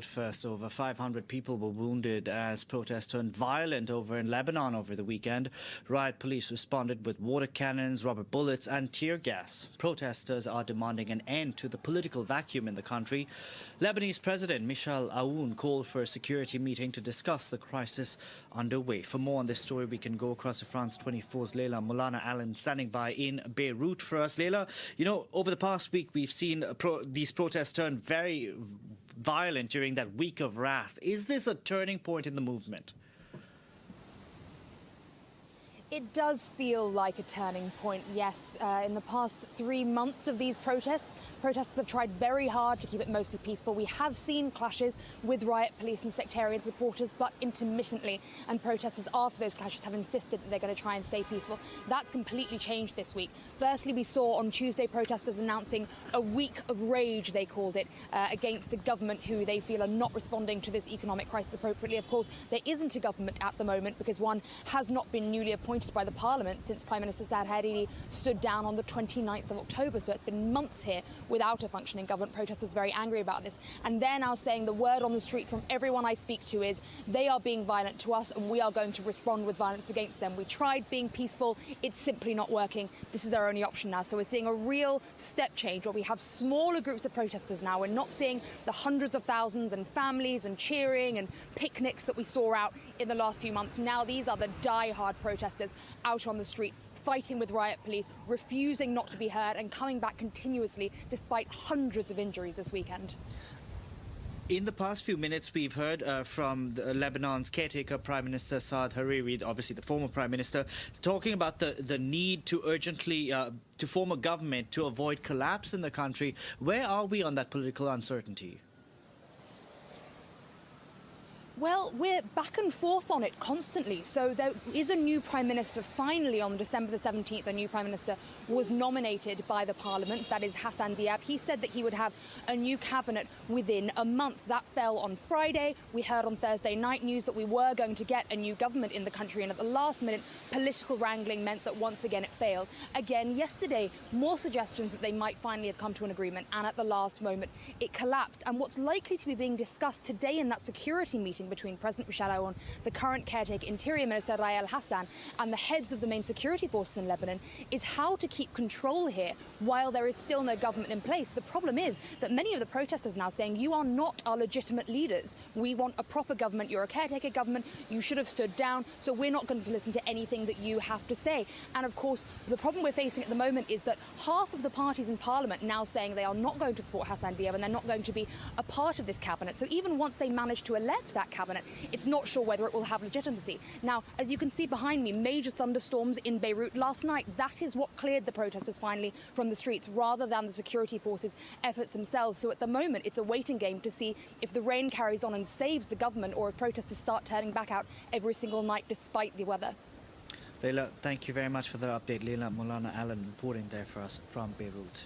But first, over 500 people were wounded as protests turned violent over in Lebanon over the weekend. Riot police responded with water cannons, rubber bullets and tear gas. Protesters are demanding an end to the political vacuum in the country. Lebanese President Michel Aoun called for a security meeting to discuss the crisis underway. For more on this story, we can go across to France 24's Leila Molana-Allen standing by in Beirut for us. Leila, you know, over the past week, we've seen these protests turn very violent during that week of wrath. Is this a turning point in the movement? It does feel like a turning point, yes. In the past 3 months of these protests, protesters have tried very hard to keep it mostly peaceful. We have seen clashes with riot police and sectarian supporters, but intermittently, and protesters after those clashes have insisted that they're going to try and stay peaceful. That's completely changed this week. Firstly, we saw on Tuesday protesters announcing a week of rage, they called it, against the government, who they feel are not responding to this economic crisis appropriately. Of course, there isn't a government at the moment because one has not been newly appointed by the parliament since Prime Minister Saad Hariri stood down on the 29th of October. So it's been months here without a functioning government. Protesters are very angry about this. And they're now saying the word on the street from everyone I speak to is they are being violent to us and we are going to respond with violence against them. We tried being peaceful. It's simply not working. This is our only option now. So we're seeing a real step change where we have smaller groups of protesters now. We're not seeing the hundreds of thousands and families and cheering and picnics that we saw out in the last few months. Now these are the die-hard protesters out on the street, fighting with riot police, refusing not to be heard and coming back continuously despite hundreds of injuries this weekend. In the past few minutes, we've heard from Lebanon's caretaker Prime Minister Saad Hariri, obviously the former Prime Minister, talking about the need to urgently to form a government to avoid collapse in the country. Where are we on that political uncertainty? Well, we're back and forth on it constantly. So there is a new Prime Minister. Finally, on December the 17th, a new Prime Minister was nominated by the Parliament. That is Hassan Diab. He said that he would have a new cabinet within a month. That fell on Friday. We heard on Thursday night news that we were going to get a new government in the country. And at the last minute, political wrangling meant that once again it failed. Again, yesterday, more suggestions that they might finally have come to an agreement. And at the last moment, it collapsed. And what's likely to be being discussed today in that security meeting between President Michel Aoun, the current caretaker Interior Minister Rael Hassan, and the heads of the main security forces in Lebanon is how to keep control here while there is still no government in place. The problem is that many of the protesters now saying, you are not our legitimate leaders. We want a proper government. You're a caretaker government. You should have stood down. So we're not going to listen to anything that you have to say. And of course, the problem we're facing at the moment is that half of the parties in Parliament now saying they are not going to support Hassan Diab and they're not going to be a part of this cabinet. So even once they manage to elect that cabinet, it's not sure whether it will have legitimacy. Now, as you can see behind me, major thunderstorms in Beirut last night. That is what cleared the protesters finally from the streets, rather than the security forces' efforts themselves. So at the moment, it's a waiting game to see if the rain carries on and saves the government, or if protesters start turning back out every single night despite the weather. Leila, thank you very much for the update. Leila Molana-Allen reporting there for us from Beirut.